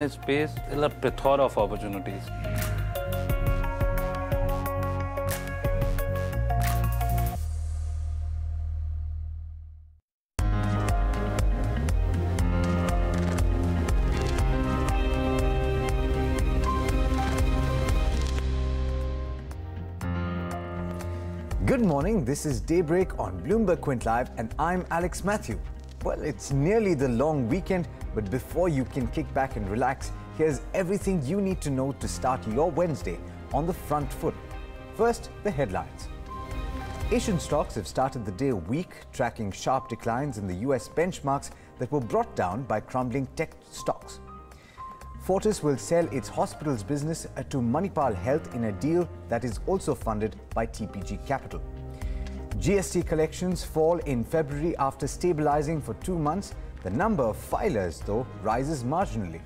space, a plethora of opportunities. Good morning, this is Daybreak on Bloomberg Quint Live and I'm Alex Matthew. Well, it's nearly the long weekend, but before you can kick back and relax, here's everything you need to know to start your Wednesday on the front foot. First, the headlines. Asian stocks have started the day weak, tracking sharp declines in the US benchmarks that were brought down by crumbling tech stocks. Fortis will sell its hospitals business to Manipal Health in a deal that is also funded by TPG Capital. GST collections fall in February after stabilizing for 2 months. The number of filers, though, rises marginally.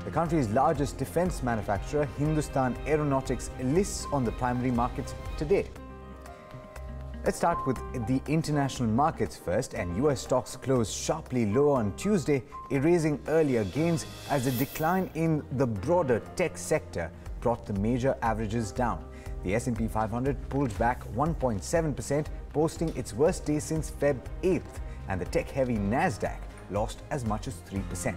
The country's largest defense manufacturer, Hindustan Aeronautics, lists on the primary markets today. Let's start with the international markets first, and US stocks closed sharply lower on Tuesday, erasing earlier gains as a decline in the broader tech sector brought the major averages down. The S&P 500 pulled back 1.7%, posting its worst day since Feb 8th, and the tech-heavy Nasdaq lost as much as 3%.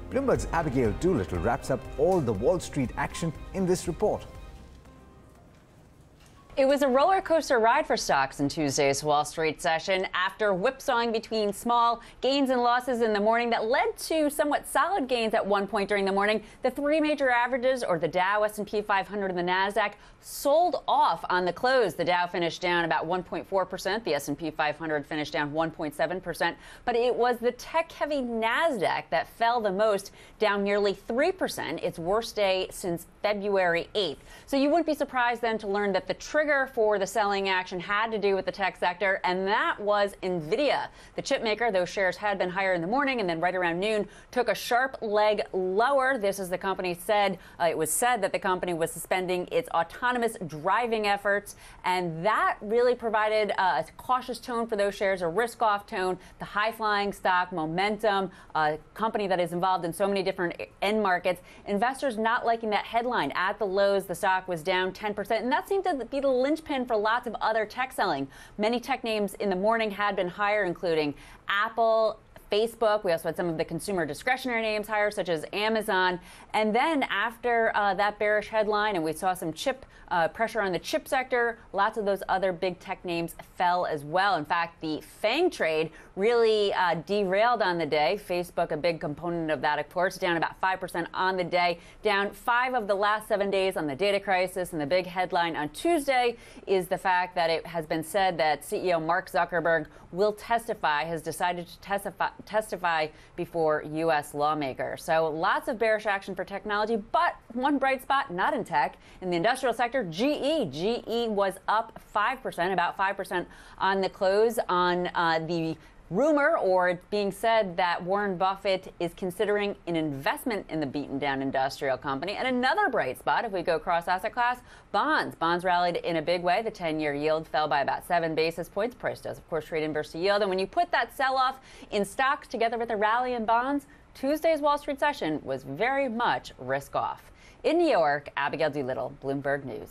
Bloomberg's Abigail Doolittle wraps up all the Wall Street action in this report. It was a roller coaster ride for stocks in Tuesday's Wall Street session after whipsawing between small gains and losses in the morning that led to somewhat solid gains at one point during the morning. The three major averages, or the Dow, S&P 500, and the Nasdaq, sold off on the close. The Dow finished down about 1.4%. The S&P 500 finished down 1.7%. But it was the tech-heavy Nasdaq that fell the most, down nearly 3%, its worst day since February 8th. So you wouldn't be surprised then to learn that the trigger for the selling action had to do with the tech sector, and that was NVIDIA. The chip maker, those shares had been higher in the morning and then right around noon took a sharp leg lower. This is the company said, it was said that the company was suspending its autonomous driving efforts, and that really provided a cautious tone for those shares, a risk-off tone. The high-flying stock, momentum, a company that is involved in so many different end markets. Investors not liking that headline. At the lows, the stock was down 10%, and that seemed to be the linchpin for lots of other tech selling. Many tech names in the morning had been higher, including Apple, Facebook. We also had some of the consumer discretionary names higher, such as Amazon. And then after that bearish headline, and we saw some chip pressure on the chip sector, lots of those other big tech names fell as well. In fact, the FANG trade really derailed on the day. Facebook, a big component of that, of course, down about 5% on the day, down 5 of the last 7 days on the data crisis. And the big headline on Tuesday is the fact that it has been said that CEO Mark Zuckerberg will testify, has decided to testify before U.S. lawmakers. So lots of bearish action for technology, but one bright spot, not in tech. In the industrial sector, GE was up 5%, about 5% on the close on the rumor, or it's being said that Warren Buffett is considering an investment in the beaten-down industrial company. And another bright spot, if we go across asset class, bonds. Bonds rallied in a big way. The 10-year yield fell by about 7 basis points. Price does, of course, trade inverse to yield. And when you put that sell-off in stocks together with a rally in bonds, Tuesday's Wall Street session was very much risk-off. In New York, Abigail Doolittle, Bloomberg News.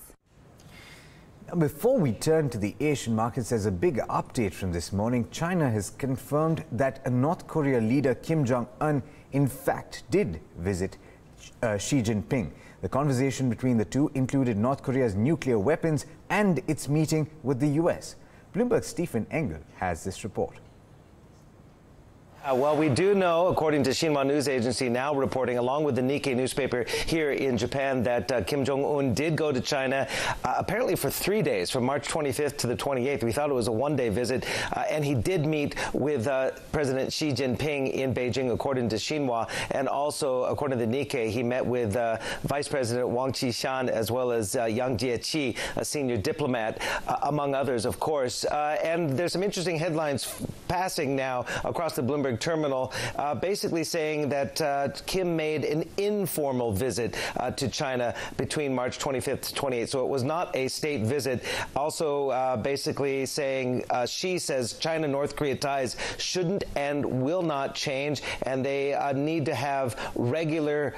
Before we turn to the Asian markets, there's a big update from this morning. China has confirmed that North Korea leader Kim Jong-un, in fact, did visit Xi Jinping. The conversation between the two included North Korea's nuclear weapons and its meeting with the U.S. Bloomberg's Stephen Engel has this report. Well, we do know, according to Xinhua News Agency, now reporting, along with the Nikkei newspaper here in Japan, that Kim Jong-un did go to China, apparently for 3 days, from March 25th to the 28th. We thought it was a one-day visit, and he did meet with President Xi Jinping in Beijing, according to Xinhua, and also, according to the Nikkei, he met with Vice President Wang Qishan, as well as Yang Jiechi, a senior diplomat, among others, of course. And there's some interesting headlines passing now across the Bloomberg Bloomberg Terminal, basically saying that Kim made an informal visit to China between March 25th to 28th. So it was not a state visit. Also basically saying she says China-North Korea ties shouldn't and will not change, and they need to have regular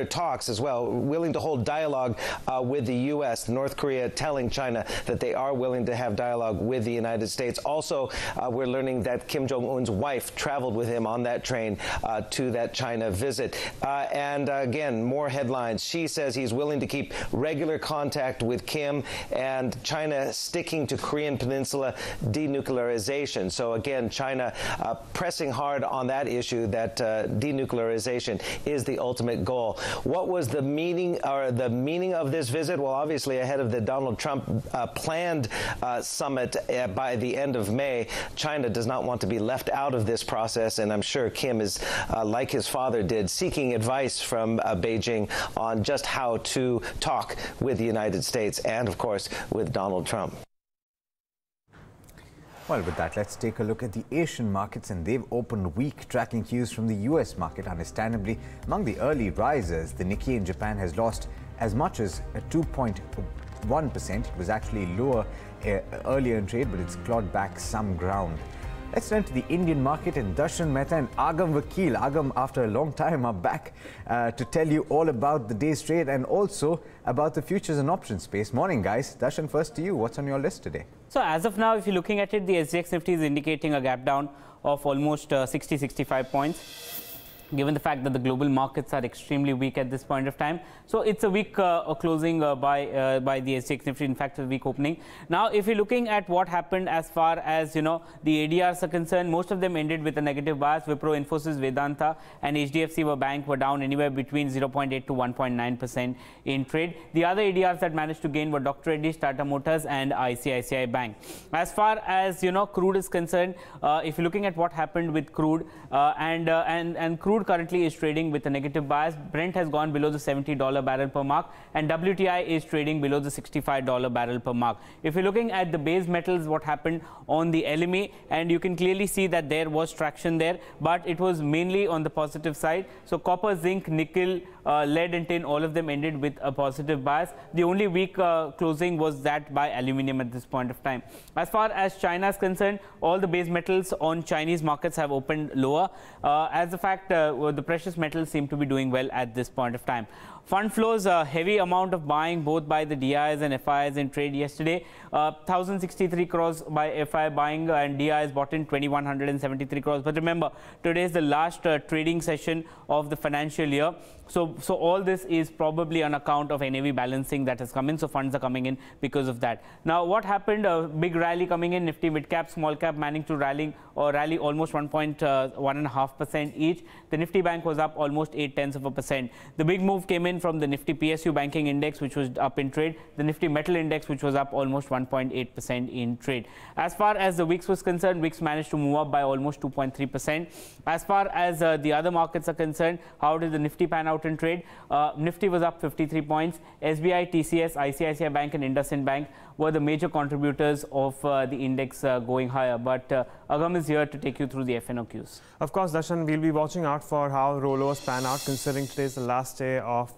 talks as well, willing to hold dialogue with the U.S. North Korea telling China that they are willing to have dialogue with the United States. Also, we're learning that Kim Jong-un's wife traveled with him on that train to that China visit. And again, more headlines. She says he's willing to keep regular contact with Kim, and China sticking to Korean Peninsula denuclearization. So again, China pressing hard on that issue, that denuclearization is the ultimate goal. What was the meaning of this visit? Well, obviously ahead of the Donald Trump planned summit by the end of May, China does not want to be left out of this process, and I'm sure Kim is, like his father did, seeking advice from Beijing on just how to talk with the United States and, of course, with Donald Trump. Well, with that, let's take a look at the Asian markets, and they've opened weak, tracking cues from the US market. Understandably, among the early risers, the Nikkei in Japan has lost as much as 2.1%. It was actually lower earlier in trade, but it's clawed back some ground. Let's turn to the Indian market, and Darshan Mehta and Agam Vakil. Agam, after a long time, are back to tell you all about the day's trade and also about the futures and options space. Morning, guys. Darshan, first to you. What's on your list today? So as of now, if you're looking at it, the SGX Nifty is indicating a gap down of almost 60-65 points, given the fact that the global markets are extremely weak at this point of time. So it's a weak closing by the SGX Nifty, in fact, a weak opening. Now, if you're looking at what happened as far as, the ADRs are concerned, most of them ended with a negative bias. Wipro, Infosys, Vedanta and HDFC Bank were down anywhere between 0.8 to 1.9% in trade. The other ADRs that managed to gain were Dr. Reddy's, Tata Motors and ICICI Bank. As far as, crude is concerned, if you're looking at what happened with crude, and crude currently is trading with a negative bias. Brent has gone below the $70 barrel per mark, and WTI is trading below the $65 barrel per mark. If you're looking at the base metals, what happened on the LME, and you can clearly see that there was traction there, but it was mainly on the positive side. So copper, zinc, nickel, lead and tin, all of them ended with a positive bias. The only weak closing was that by aluminium at this point of time. As far as China is concerned, all the base metals on Chinese markets have opened lower. As a fact, the precious metals seem to be doing well at this point of time. Fund flows, a heavy amount of buying both by the DIs and FIs in trade yesterday. 1,063 crores by FI buying, and DIs bought in 2,173 crores. But remember, today is the last trading session of the financial year. So all this is probably on account of NAV balancing that has come in. So funds are coming in because of that. Now, what happened? A big rally coming in. Nifty mid cap, small cap managed to rally almost 1.5% each. The Nifty Bank was up almost 0.8%. The big move came in from the Nifty PSU banking index, which was up in trade. The Nifty metal index, which was up almost 1.8% in trade. As far as the VIX was concerned, VIX managed to move up by almost 2.3%. As far as the other markets are concerned, how did the Nifty pan out in trade? Nifty was up 53 points. SBI, TCS, ICICI Bank and IndusInd Bank were the major contributors of the index going higher. But Agam is here to take you through the FNOQs. Of course, Darshan, we'll be watching out for how rollovers pan out, considering today's the last day of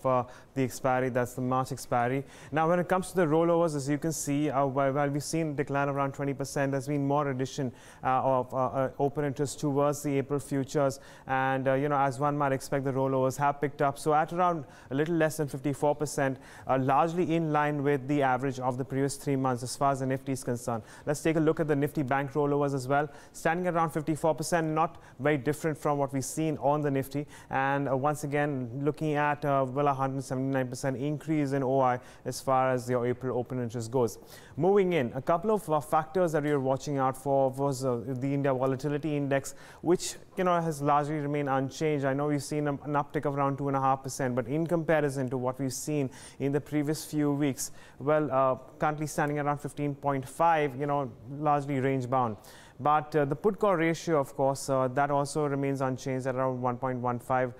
the expiry, that's the March expiry. Now, when it comes to the rollovers, as you can see, while we've seen decline around 20%, there's been more addition of open interest towards the April futures. And, as one might expect, the rollovers have picked up. So at around a little less than 54%, largely in line with the average of the previous 3 months as far as the Nifty is concerned. Let's take a look at the Nifty Bank rollovers as well. Standing at around 54%, not very different from what we've seen on the Nifty. And once again, looking at well, 179% increase in OI as far as your April open interest goes. Moving in, a couple of factors that we are watching out for was the India Volatility Index, which has largely remained unchanged. I know we've seen an uptick of around 2.5%, but in comparison to what we've seen in the previous few weeks, well, currently standing around 15.5, largely range bound. But the put call ratio, of course, that also remains unchanged at around 1.15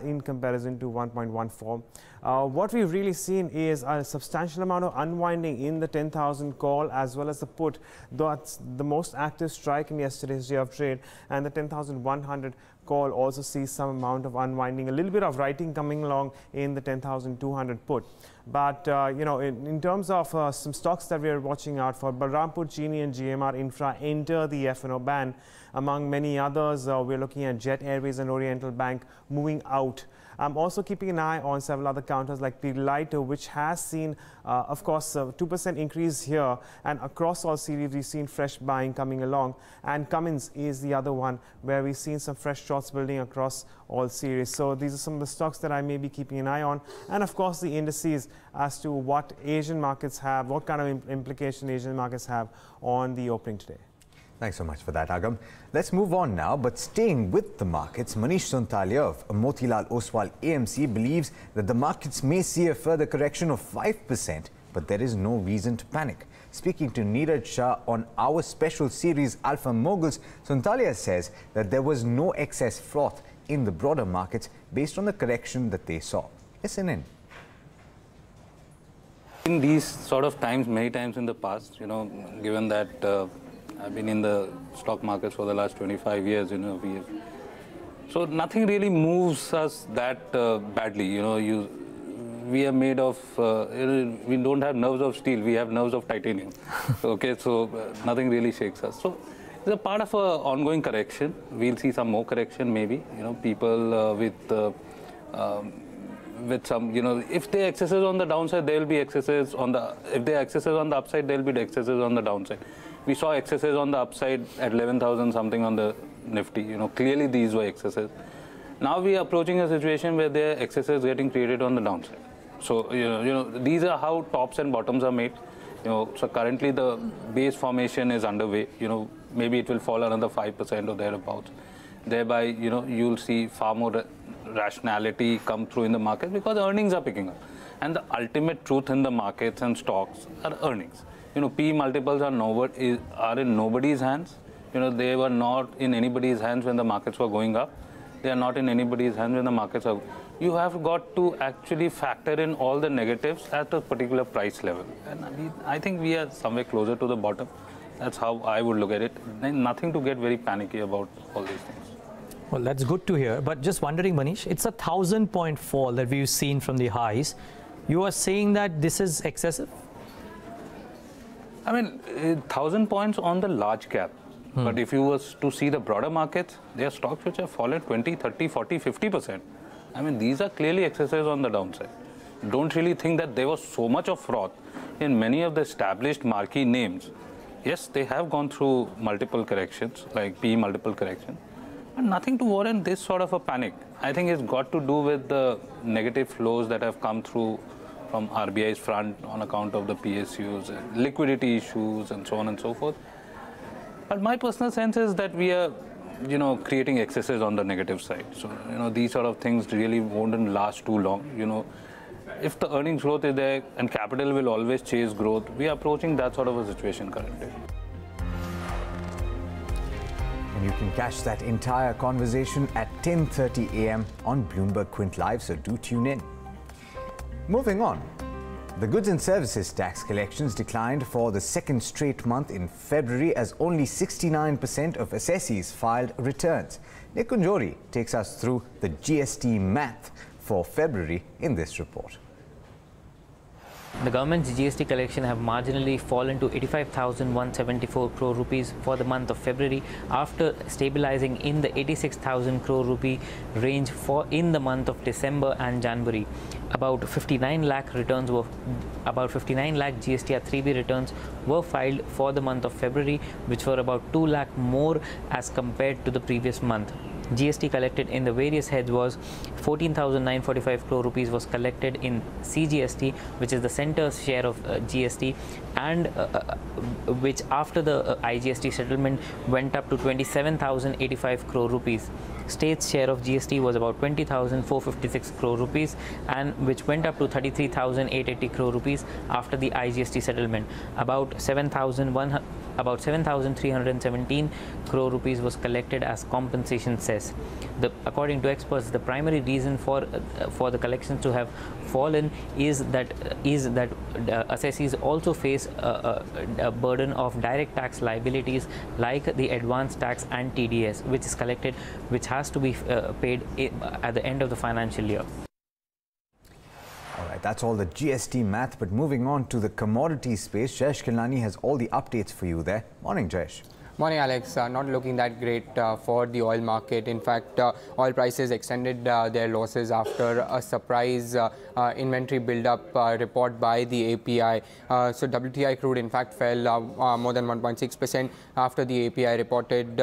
in comparison to 1.14. What we've really seen is a substantial amount of unwinding in the 10,000 call as well as the put. That's the most active strike in yesterday's day of trade, and the 10,100 call also sees some amount of unwinding, a little bit of writing coming along in the 10,200 put. But in terms of some stocks that we are watching out for, Balrampur Chini and GMR Infra enter the F&O ban. Among many others, we're looking at Jet Airways and Oriental Bank moving out. I'm also keeping an eye on several other counters like Pidilite, which has seen, of course, a 2% increase here. And across all series, we've seen fresh buying coming along. And Cummins is the other one where we've seen some fresh shorts building across all series. So these are some of the stocks that I may be keeping an eye on. And of course, the indices as to what Asian markets have, what kind of implication Asian markets have on the opening today. Thanks so much for that, Agam. Let's move on now, but staying with the markets, Manish Sonthalia of Motilal Oswal AMC believes that the markets may see a further correction of 5%, but there is no reason to panic. Speaking to Neeraj Shah on our special series Alpha Moguls, Sonthalia says that there was no excess froth in the broader markets based on the correction that they saw. Listen in. In these sort of times, many times in the past, given that I've been in the stock markets for the last 25 years, so nothing really moves us that badly. We are made of, we don't have nerves of steel, we have nerves of titanium. Okay, so nothing really shakes us. So it's a part of an ongoing correction. We'll see some more correction maybe. People with some, if there are excesses on the downside, there will be excesses on the, if there are excesses on the upside, there will be excesses on the downside. We saw excesses on the upside at 11,000 something on the Nifty. Clearly these were excesses. Now we are approaching a situation where there are excesses getting created on the downside. So, these are how tops and bottoms are made. So currently the base formation is underway. Maybe it will fall another 5% or thereabouts. Thereby, you'll see far more rationality come through in the market because earnings are picking up. And the ultimate truth in the markets and stocks are earnings. P multiples are in nobody's hands. They were not in anybody's hands when the markets were going up. They are not in anybody's hands when the markets are. You have got to actually factor in all the negatives at a particular price level. And I think we are somewhere closer to the bottom. That's how I would look at it. And nothing to get very panicky about all these things. Well, that's good to hear. But just wondering, Manish, it's a 1,000-point fall that we've seen from the highs. You are saying that this is excessive? I mean, 1,000 points on the large cap. But if you was to see the broader markets, there are stocks which have fallen 20, 30, 40, 50%. I mean, these are clearly excesses on the downside. Don't really think that there was so much of froth in many of the established marquee names. Yes, they have gone through multiple corrections, like P multiple corrections, but nothing to warrant this sort of a panic. I think it's got to do with the negative flows that have come through from RBI's front on account of the PSUs, liquidity issues, and so on and so forth. But my personal sense is that we are, creating excesses on the negative side. So, these sort of things really won't last too long. If the earnings growth is there and capital will always chase growth, we are approaching that sort of a situation currently. And you can catch that entire conversation at 10:30 a.m. on Bloomberg Quint Live, so do tune in. Moving on, the goods and services tax collections declined for the second straight month in February as only 69% of assessees filed returns. Nikunjori takes us through the GST math for February in this report. The government's GST collection have marginally fallen to 85,174 crore rupees for the month of February after stabilizing in the 86,000 crore rupee range in the month of December and January. About 59 lakh GST R3B returns were filed for the month of February, which were about 2 lakh more as compared to the previous month. GST collected in the various heads was 14,945 crore rupees was collected in CGST, which is the centre's share of GST, and which after the IGST settlement went up to 27,085 crore rupees. State's share of GST was about 20,456 crore rupees, and which went up to 33,880 crore rupees after the IGST settlement. About 7,100 about 7,317 crore rupees was collected as compensation cess. According to experts, the primary reason for the collections to have fallen is that assessees also face a burden of direct tax liabilities like the advance tax and TDS, which is collected, which has to be paid at the end of the financial year. All right, that's all the GST math, but moving on to the commodity space, Jayesh Kilnani has all the updates for you there. Morning, Jayesh. Morning, Alex. Not looking that great for the oil market. In fact, oil prices extended their losses after a surprise inventory build-up report by the API. So WTI crude, in fact, fell more than 1.6% after the API reported.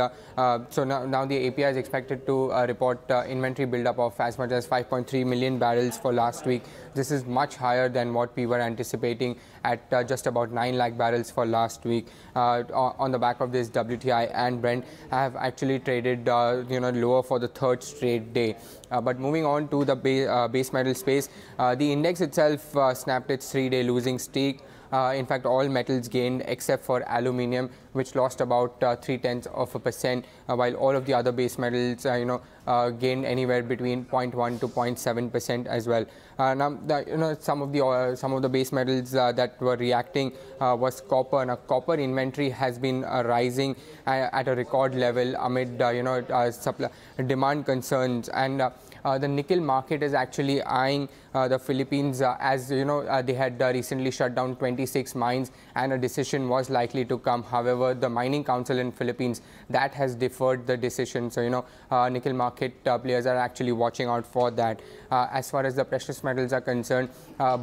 So now the API is expected to report inventory build-up of as much as 5.3 million barrels for last week. This is much higher than what we were anticipating at just about 9 lakh barrels for last week. On the back of this, WTI and Brent have actually traded lower for the third straight day. But moving on to the base metal space, the index itself snapped its 3-day losing streak. In fact, all metals gained except for aluminium, which lost about 0.3%, while all of the other base metals, gained anywhere between 0.1 to 0.7% as well. Now, some of the base metals that were reacting was copper. Now, copper inventory has been rising at a record level amid demand concerns, and the nickel market is actually eyeing the Philippines as they had recently shut down 26 mines and a decision was likely to come. However, the Mining Council in Philippines that has deferred the decision. So nickel market players are actually watching out for that. As far as the precious metals are concerned,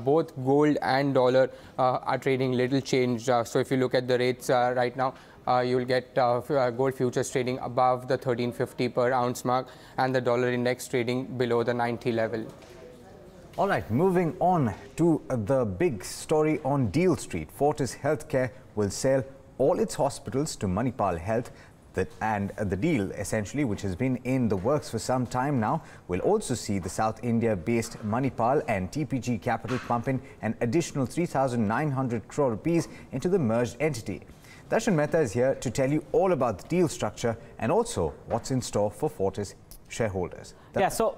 both gold and dollar are trading little change. So if you look at the rates right now, you will get gold futures trading above the 1350 per ounce mark and the dollar index trading below the 90 level. All right, moving on to the big story on Deal Street. Fortis Healthcare will sell all its hospitals to Manipal Health. And the deal, essentially, which has been in the works for some time now, will also see the South India-based Manipal and TPG Capital pump in an additional 3,900 crore rupees into the merged entity. Darshan Mehta is here to tell you all about the deal structure and also what's in store for Fortis shareholders. Yeah, so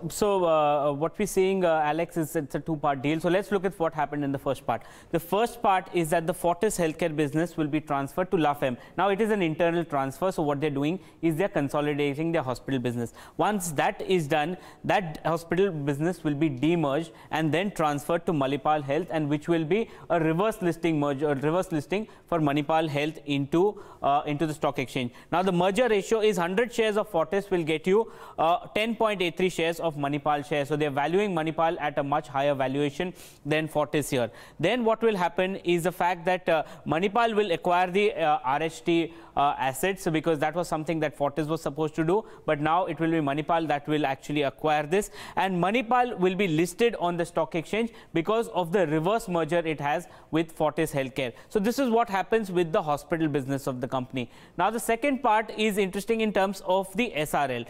what we're seeing, Alex, is it's a two-part deal. So let's look at what happened in the first part. The first part is that the Fortis Healthcare business will be transferred to LAFEM. Now, it is an internal transfer, so what they're doing is they're consolidating their hospital business. Once that is done, that hospital business will be demerged and then transferred to Manipal Health, and which will be a reverse listing merger, or reverse listing for Manipal Health into the stock exchange. Now, the merger ratio is 100 shares of Fortis will get you 10.83 shares of Manipal shares. So they're valuing Manipal at a much higher valuation than Fortis here. Then what will happen is the fact that Manipal will acquire the RHT assets, because that was something that Fortis was supposed to do, but now it will be Manipal that will actually acquire this, and Manipal will be listed on the stock exchange because of the reverse merger it has with Fortis Healthcare. So this is what happens with the hospital business of the company. Now, the second part is interesting in terms of the SRL.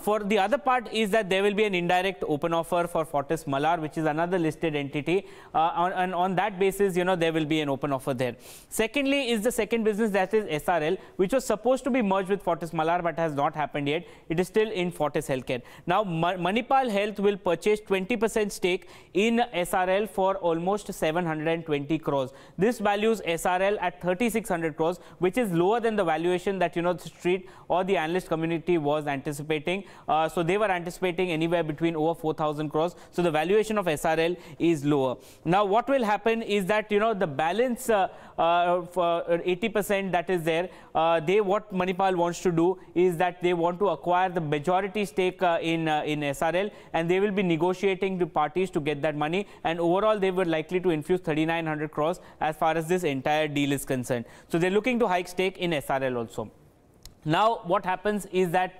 For the other part is that there will be an indirect open offer for Fortis Malar, which is another listed entity, and on that basis, there will be an open offer there. Secondly is the second business, that is SRL, which was supposed to be merged with Fortis Malar but has not happened yet. It is still in Fortis Healthcare. Now, Manipal Health will purchase 20% stake in SRL for almost 720 crores. This values SRL at 3,600 crores, which is lower than the valuation that the street or the analyst community was anticipating. So they were anticipating anywhere between over 4,000 crores. So the valuation of SRL is lower. Now, what will happen is that the balance for 80% that is there, what Manipal wants to do is that they want to acquire the majority stake in SRL, and they will be negotiating the parties to get that money, and overall they were likely to infuse 3,900 crores as far as this entire deal is concerned. So they're looking to hike stake in SRL also. Now, what happens is that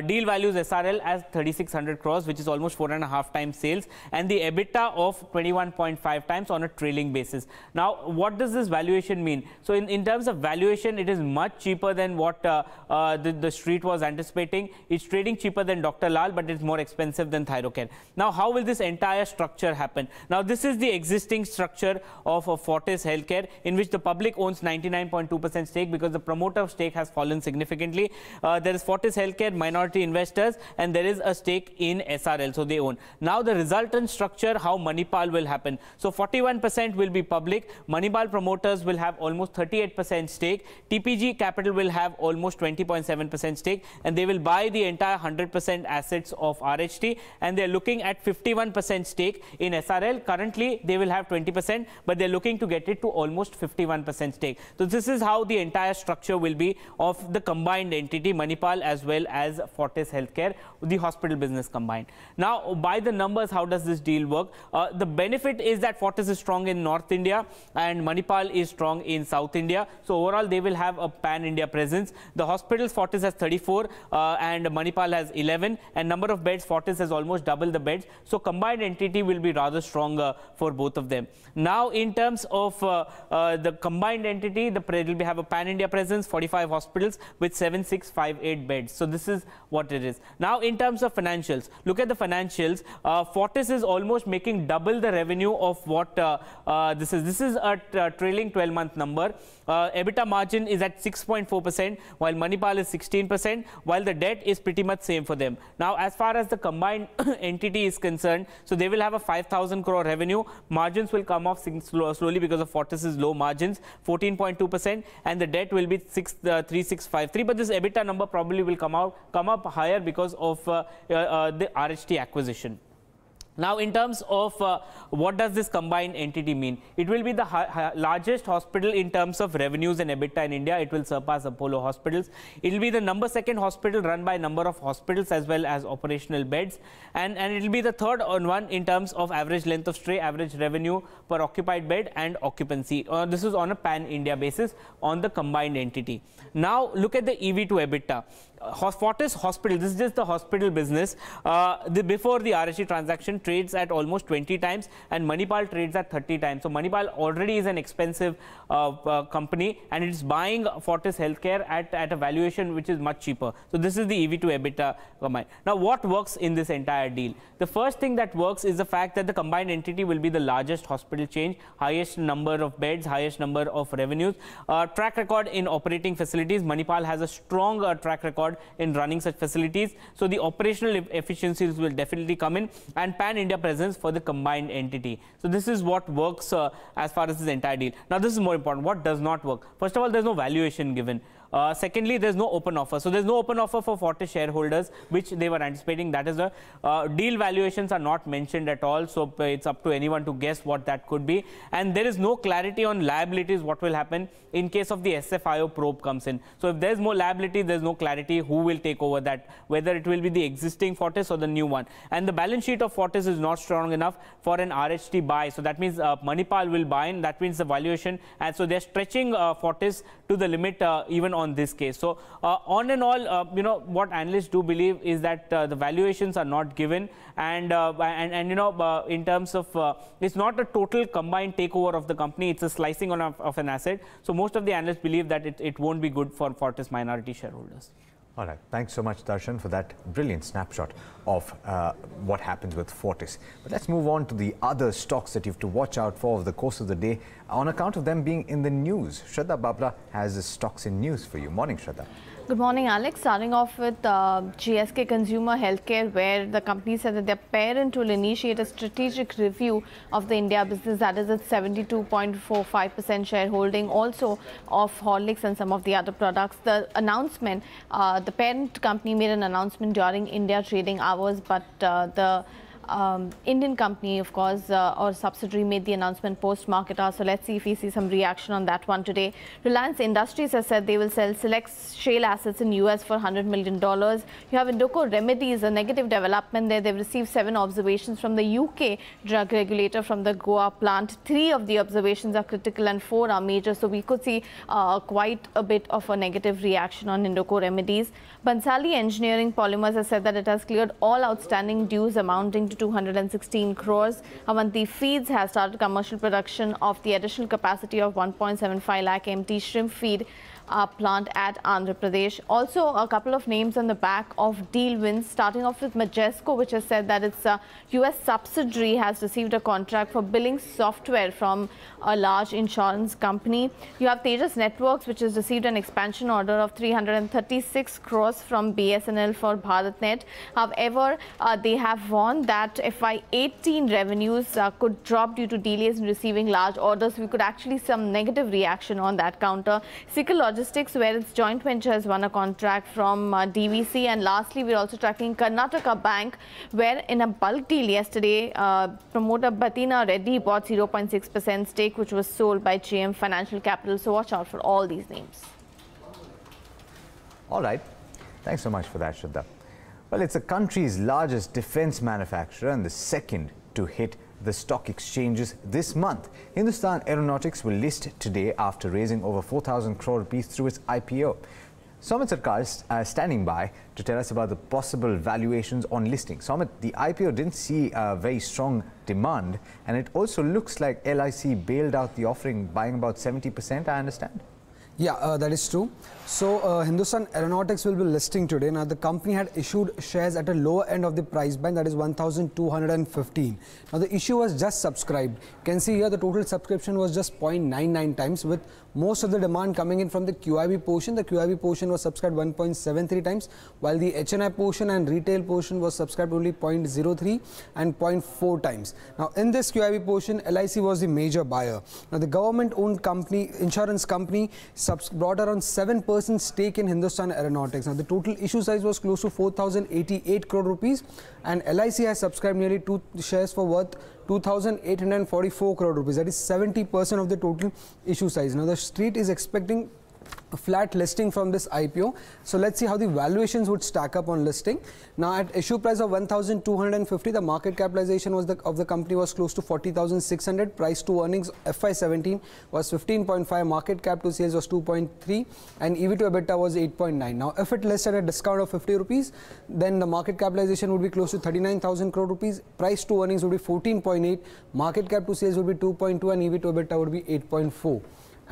deal values SRL as 3,600 crores, which is almost 4.5 times sales, and the EBITDA of 21.5 times on a trailing basis. Now, what does this valuation mean? So, in terms of valuation, it is much cheaper than what the street was anticipating. It's trading cheaper than Dr. Lal, but it's more expensive than Thyrocare. Now, how will this entire structure happen? Now, this is the existing structure of Fortis Healthcare, in which the public owns 99.2% stake because the promoter stake has fallen significantly. There is Fortis Healthcare, minority investors, and there is a stake in SRL, so they own. Now the resultant structure, how Manipal will happen. So 41% will be public, Manipal promoters will have almost 38% stake, TPG Capital will have almost 20.7% stake, and they will buy the entire 100% assets of RHT, and they are looking at 51% stake in SRL. Currently they will have 20%, but they are looking to get it to almost 51% stake. So this is how the entire structure will be of the combined entity, Manipal as well as Fortis Healthcare, the hospital business combined. Now, by the numbers, how does this deal work? The benefit is that Fortis is strong in North India and Manipal is strong in South India. So overall, they will have a pan-India presence. The hospitals, Fortis has 34 and Manipal has 11, and number of beds, Fortis has almost double the beds. So combined entity will be rather stronger for both of them. Now, in terms of the combined entity, it will have a pan-India presence, 45 hospitals with 7,658 beds. So this is what it is. Now, in terms of financials, look at the financials. Fortis is almost making double the revenue of what this is. This is a trailing 12-month number. EBITDA margin is at 6.4%, while Manipal is 16%, while the debt is pretty much same for them. Now, as far as the combined entity is concerned, so they will have a 5,000 crore revenue. Margins will come off slowly because of Fortis's low margins, 14.2%, and the debt will be 3,653. But this EBITDA number probably will come up higher because of the RHT acquisition. Now, in terms of what does this combined entity mean? It will be the largest hospital in terms of revenues and EBITDA in India. It will surpass Apollo hospitals. It will be the #2 hospital run by number of hospitals as well as operational beds. And it will be the third one in terms of average length of stay, average revenue per occupied bed and occupancy. This is on a pan-India basis on the combined entity. Now, look at the EV to EBITDA. Fortis Hospital, this is just the hospital business. Before the RHT transaction, trades at almost 20 times and Manipal trades at 30 times. So Manipal already is an expensive company and it's buying Fortis Healthcare at a valuation which is much cheaper. So this is the EV to EBITDA combined. Now, what works in this entire deal? The first thing that works is the fact that the combined entity will be the largest hospital chain, highest number of beds, highest number of revenues, track record in operating facilities. Manipal has a strong track record in running such facilities. So the operational efficiencies will definitely come in, and pan-India presence for the combined entity. So this is what works as far as this entire deal. Now, this is more important. What does not work? First of all, there's no valuation given. Secondly, there's no open offer. So there's no open offer for Fortis shareholders, which they were anticipating. That is the deal valuations are not mentioned at all. So it's up to anyone to guess what that could be. And there is no clarity on liabilities, what will happen in case of the SFIO probe comes in. So if there's more liability, there's no clarity who will take over that, whether it will be the existing Fortis or the new one. And the balance sheet of Fortis is not strong enough for an RHT buy. So that means Manipal will buy, and that means the valuation. And so they're stretching Fortis to the limit even on this case. So on and all, what analysts do believe is that the valuations are not given, and in terms of it's not a total combined takeover of the company, it's a slicing on of an asset. So most of the analysts believe that it won't be good for Fortis minority shareholders. All right. Thanks so much, Darshan, for that brilliant snapshot of what happens with Fortis. But let's move on to the other stocks that you have to watch out for over the course of the day on account of them being in the news. Shraddha Babla has the stocks in news for you. Morning, Shraddha. Good morning, Alex. Starting off with GSK Consumer Healthcare, where the company said that their parent will initiate a strategic review of the India business, that is its 72.45% shareholding, also of Horlicks and some of the other products. The announcement, the parent company made an announcement during India trading hours, but the Indian company, of course, or subsidiary, made the announcement post-market hour. So let's see if we see some reaction on that one today. Reliance Industries has said they will sell select shale assets in US for $100 million. You have Indoco Remedies, a negative development there. They've received 7 observations from the UK drug regulator from the Goa plant. 3 of the observations are critical and 4 are major. So we could see quite a bit of a negative reaction on Indoco Remedies. Bansali Engineering Polymers has said that it has cleared all outstanding dues amounting to 216 crores. Avanti Feeds has started commercial production of the additional capacity of 1.75 lakh MT shrimp feed plant at Andhra Pradesh. Also, a couple of names on the back of deal wins, starting off with Majesco, which has said that its US subsidiary has received a contract for billing software from a large insurance company. You have Tejas Networks, which has received an expansion order of 336 crores from BSNL for BharatNet. However, they have warned that FY18 revenues could drop due to delays in receiving large orders. We could actually see some negative reaction on that counter. Sikal Logistics, where its joint venture has won a contract from DVC. And lastly, we're also tracking Karnataka Bank, where in a bulk deal yesterday, promoter Batina Reddy bought 0.6% stake, which was sold by JM Financial Capital. So watch out for all these names. All right. Thanks so much for that, Shraddha. Well, it's the country's largest defense manufacturer and the second to hit the stock exchanges this month. Hindustan Aeronautics will list today after raising over 4,000 crore rupees through its IPO. Somit Sarkar is standing by to tell us about the possible valuations on listing. Somit, the IPO didn't see a very strong demand, and it also looks like LIC bailed out the offering, buying about 70%, I understand. Yeah, that is true. So, Hindustan Aeronautics will be listing today. Now, the company had issued shares at a lower end of the price band, that is 1,215. Now, the issue was just subscribed. You can see here the total subscription was just 0.99 times, with most of the demand coming in from the QIB portion. The QIB portion was subscribed 1.73 times, while the HNI portion and retail portion was subscribed only 0.03 and 0.4 times. Now, in this QIB portion, LIC was the major buyer. Now, the government-owned company, insurance company, brought around 7% stake in Hindustan Aeronautics. Now, the total issue size was close to 4,088 crore rupees, and LIC has subscribed nearly 2 shares for worth 2,844 crore rupees. That is 70% of the total issue size. Now, the street is expecting a flat listing from this IPO. So let's see how the valuations would stack up on listing. Now, at issue price of 1,250, the market capitalization was of the company was close to 40,600. Price to earnings FY17 was 15.5. Market cap to sales was 2.3, and EV to EBITDA was 8.9. Now, if it lists at a discount of 50 rupees, then the market capitalization would be close to 39,000 crore rupees. Price to earnings would be 14.8. Market cap to sales would be 2.2, and EV to EBITDA would be 8.4.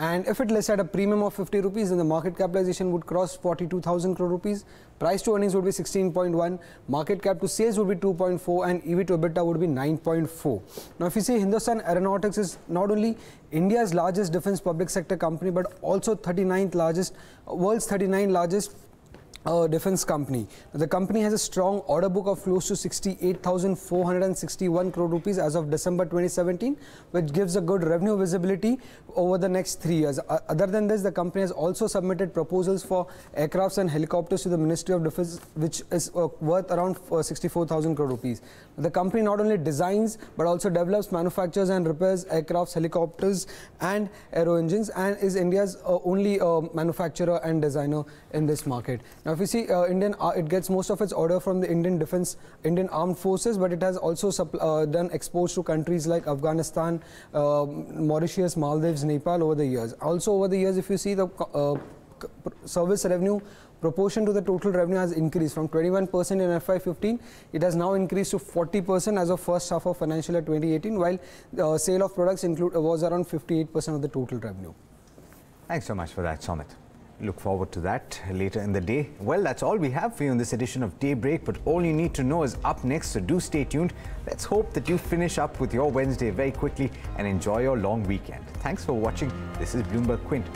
And if it lists at a premium of 50 rupees, then the market capitalization would cross 42,000 crore rupees. Price to earnings would be 16.1. Market cap to sales would be 2.4, and EV to EBITDA would be 9.4. Now, if you see, Hindustan Aeronautics is not only India's largest defense public sector company, but also 39th largest, world's 39th largest defense company. The company has a strong order book of close to 68,461 crore rupees as of December 2017, which gives a good revenue visibility over the next 3 years. Other than this, the company has also submitted proposals for aircrafts and helicopters to the Ministry of Defense, which is worth around 64,000 crore rupees. The company not only designs but also develops, manufactures and repairs aircrafts, helicopters and aero engines, and is India's only manufacturer and designer in this market. Now, if you see, it gets most of its order from the Indian Armed Forces, but it has also done exports to countries like Afghanistan, Mauritius, Maldives, Nepal over the years. Also over the years, if you see, the service revenue proportion to the total revenue has increased from 21% in FY15. It has now increased to 40% as of first half of financial year 2018, while sale of products was around 58% of the total revenue. Thanks so much for that, Somit. Look forward to that later in the day. Well, that's all we have for you in this edition of Daybreak, but all you need to know is up next, so do stay tuned. Let's hope that you finish up with your Wednesday very quickly and enjoy your long weekend. Thanks for watching. This is Bloomberg Quint.